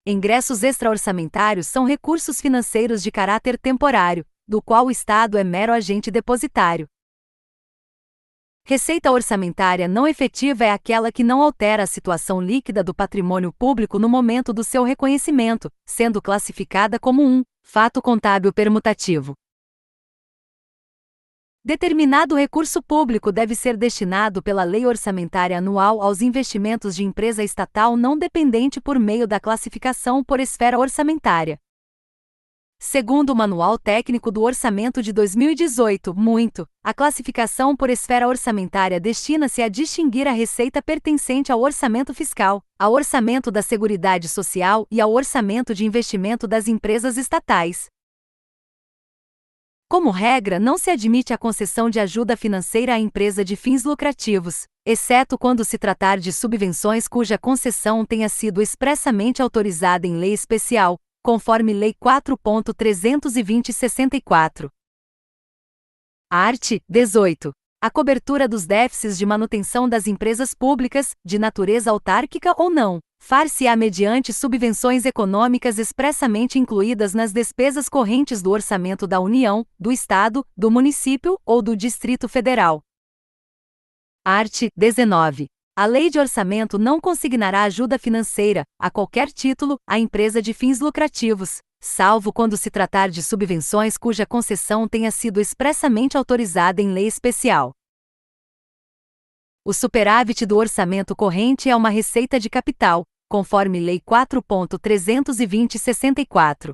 Ingressos extraorçamentários são recursos financeiros de caráter temporário, do qual o Estado é mero agente depositário. Receita orçamentária não efetiva é aquela que não altera a situação líquida do patrimônio público no momento do seu reconhecimento, sendo classificada como um fato contábil permutativo. Determinado recurso público deve ser destinado pela Lei Orçamentária Anual aos investimentos de empresa estatal não dependente por meio da classificação por esfera orçamentária. Segundo o Manual Técnico do Orçamento de 2018, a classificação por esfera orçamentária destina-se a distinguir a receita pertencente ao orçamento fiscal, ao orçamento da Seguridade Social e ao orçamento de investimento das empresas estatais. Como regra, não se admite a concessão de ajuda financeira à empresa de fins lucrativos, exceto quando se tratar de subvenções cuja concessão tenha sido expressamente autorizada em lei especial, conforme Lei 4.320/64. Art. 18. A cobertura dos déficits de manutenção das empresas públicas, de natureza autárquica ou não, far-se-á mediante subvenções econômicas expressamente incluídas nas despesas correntes do orçamento da União, do Estado, do município ou do Distrito Federal. Art. 19. A Lei de Orçamento não consignará ajuda financeira, a qualquer título, à empresa de fins lucrativos, salvo quando se tratar de subvenções cuja concessão tenha sido expressamente autorizada em lei especial. O superávit do orçamento corrente é uma receita de capital, conforme Lei 4.320/64.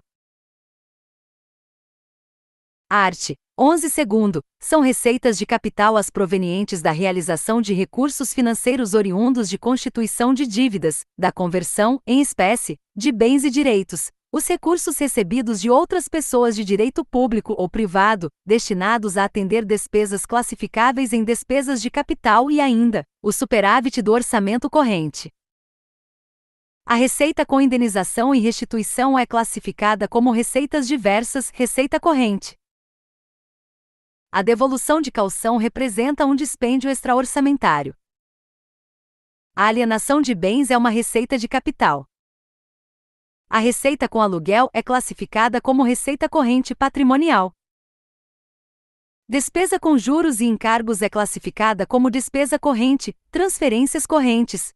Art. 11 segundo, são receitas de capital as provenientes da realização de recursos financeiros oriundos de constituição de dívidas, da conversão, em espécie, de bens e direitos, os recursos recebidos de outras pessoas de direito público ou privado, destinados a atender despesas classificáveis em despesas de capital e ainda, o superávit do orçamento corrente. A receita com indenização e restituição é classificada como receitas diversas, receita corrente. A devolução de caução representa um dispêndio extraorçamentário. A alienação de bens é uma receita de capital. A receita com aluguel é classificada como receita corrente patrimonial. Despesa com juros e encargos é classificada como despesa corrente, transferências correntes.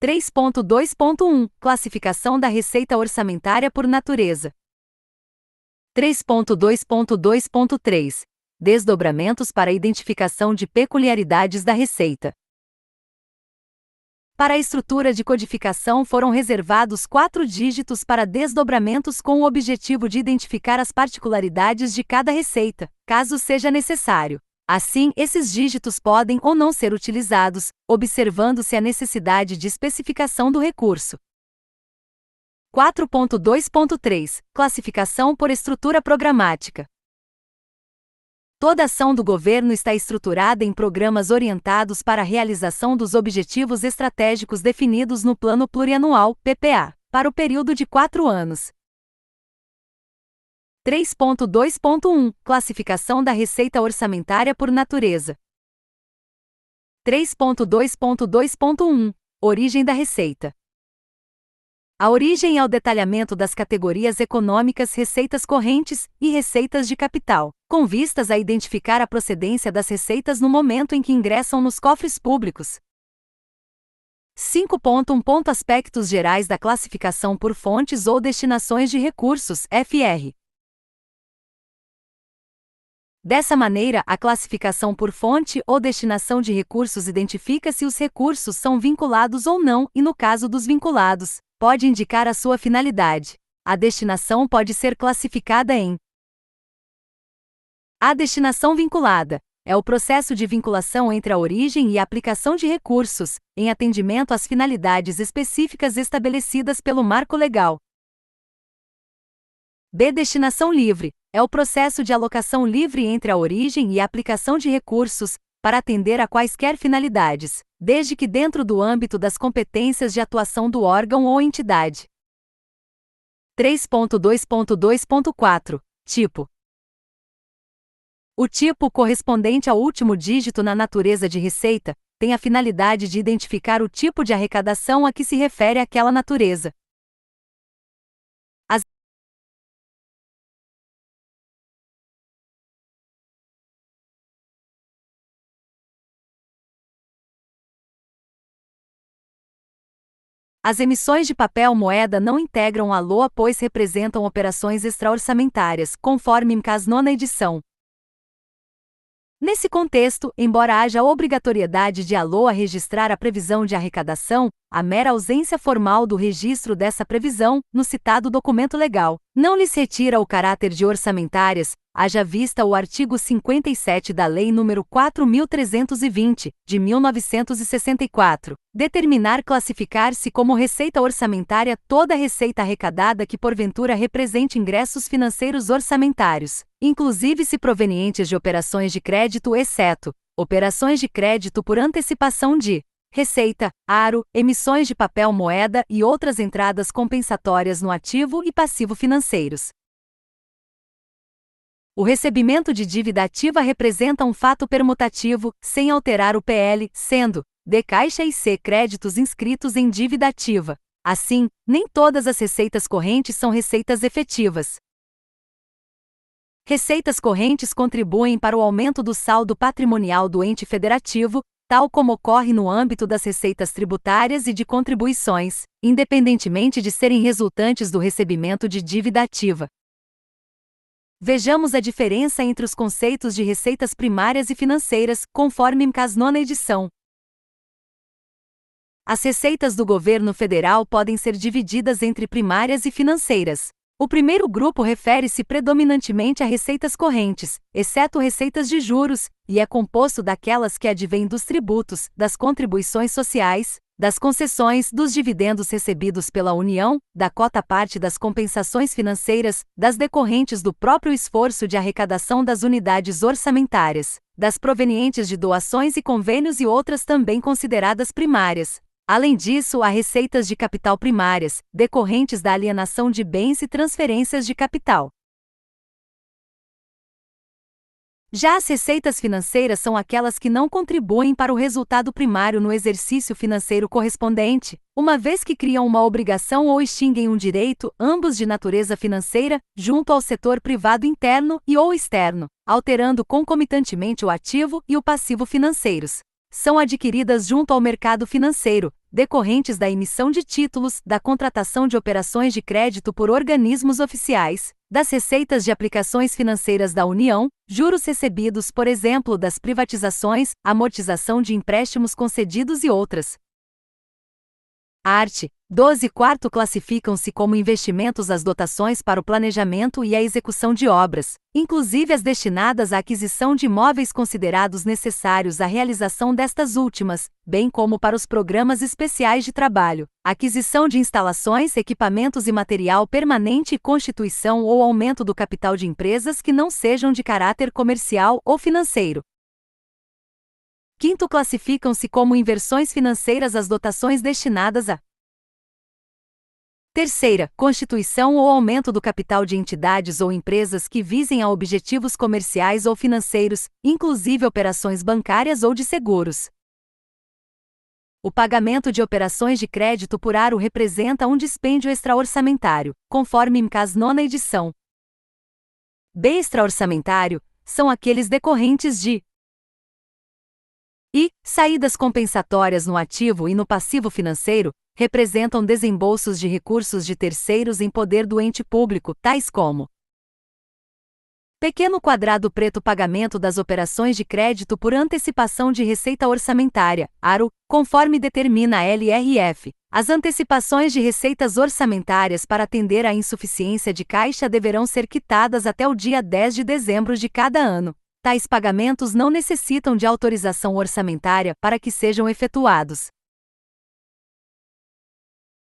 3.2.1 Classificação da receita orçamentária por natureza. 3.2.2.3 Desdobramentos para identificação de peculiaridades da receita. Para a estrutura de codificação foram reservados 4 dígitos para desdobramentos com o objetivo de identificar as particularidades de cada receita, caso seja necessário. Assim, esses dígitos podem ou não ser utilizados, observando-se a necessidade de especificação do recurso. 4.2.3 Classificação por estrutura programática. Toda ação do governo está estruturada em programas orientados para a realização dos objetivos estratégicos definidos no Plano Plurianual, PPA, para o período de 4 anos. 3.2.1 Classificação da receita orçamentária por natureza. 3.2.2.1 Origem da receita. A origem é o detalhamento das categorias econômicas receitas correntes e receitas de capital, com vistas a identificar a procedência das receitas no momento em que ingressam nos cofres públicos. 5.1 Aspectos gerais da classificação por fontes ou destinações de recursos, FR. Dessa maneira, a classificação por fonte ou destinação de recursos identifica se os recursos são vinculados ou não e, no caso dos vinculados, pode indicar a sua finalidade. A destinação pode ser classificada em A destinação vinculada é o processo de vinculação entre a origem e a aplicação de recursos, em atendimento às finalidades específicas estabelecidas pelo marco legal. B. Destinação livre é o processo de alocação livre entre a origem e a aplicação de recursos, para atender a quaisquer finalidades, desde que dentro do âmbito das competências de atuação do órgão ou entidade. 3.2.2.4 Tipo. O tipo correspondente ao último dígito na natureza de receita, tem a finalidade de identificar o tipo de arrecadação a que se refere aquela natureza. As emissões de papel moeda não integram a LOA, pois representam operações extraorçamentárias, conforme MCAS nona edição. Nesse contexto, embora haja obrigatoriedade de a LOA registrar a previsão de arrecadação, a mera ausência formal do registro dessa previsão, no citado documento legal, não lhes retira o caráter de orçamentárias, haja vista o artigo 57 da Lei nº 4.320, de 1964, determinar classificar-se como receita orçamentária toda receita arrecadada que porventura represente ingressos financeiros orçamentários, inclusive se provenientes de operações de crédito, exceto operações de crédito por antecipação de receita, aro, emissões de papel moeda e outras entradas compensatórias no ativo e passivo financeiros. O recebimento de dívida ativa representa um fato permutativo, sem alterar o PL, sendo D caixa e C créditos inscritos em dívida ativa. Assim, nem todas as receitas correntes são receitas efetivas. Receitas correntes contribuem para o aumento do saldo patrimonial do ente federativo, tal como ocorre no âmbito das receitas tributárias e de contribuições, independentemente de serem resultantes do recebimento de dívida ativa. Vejamos a diferença entre os conceitos de receitas primárias e financeiras, conforme MCAS nona edição. As receitas do governo federal podem ser divididas entre primárias e financeiras. O primeiro grupo refere-se predominantemente a receitas correntes, exceto receitas de juros, e é composto daquelas que advêm dos tributos, das contribuições sociais, das concessões, dos dividendos recebidos pela União, da cota-parte das compensações financeiras, das decorrentes do próprio esforço de arrecadação das unidades orçamentárias, das provenientes de doações e convênios e outras também consideradas primárias. Além disso, há receitas de capital primárias, decorrentes da alienação de bens e transferências de capital. Já as receitas financeiras são aquelas que não contribuem para o resultado primário no exercício financeiro correspondente, uma vez que criam uma obrigação ou extinguem um direito, ambos de natureza financeira, junto ao setor privado interno e ou externo, alterando concomitantemente o ativo e o passivo financeiros. São adquiridas junto ao mercado financeiro, decorrentes da emissão de títulos, da contratação de operações de crédito por organismos oficiais, das receitas de aplicações financeiras da União, juros recebidos, por exemplo, das privatizações, amortização de empréstimos concedidos e outras. Art. 12 quarto classificam-se como investimentos as dotações para o planejamento e a execução de obras, inclusive as destinadas à aquisição de imóveis considerados necessários à realização destas últimas, bem como para os programas especiais de trabalho, aquisição de instalações, equipamentos e material permanente e constituição ou aumento do capital de empresas que não sejam de caráter comercial ou financeiro. Quinto, classificam-se como inversões financeiras as dotações destinadas a terceira, constituição ou aumento do capital de entidades ou empresas que visem a objetivos comerciais ou financeiros, inclusive operações bancárias ou de seguros. O pagamento de operações de crédito por aro representa um dispêndio extraorçamentário, conforme MCAS nona edição. B. Extraorçamentário são aqueles decorrentes de saídas compensatórias no ativo e no passivo financeiro, representam desembolsos de recursos de terceiros em poder do ente público, tais como pequeno quadrado preto pagamento das operações de crédito por antecipação de receita orçamentária, aro, conforme determina a LRF. As antecipações de receitas orçamentárias para atender à insuficiência de caixa deverão ser quitadas até o dia 10 de dezembro de cada ano. Tais pagamentos não necessitam de autorização orçamentária para que sejam efetuados.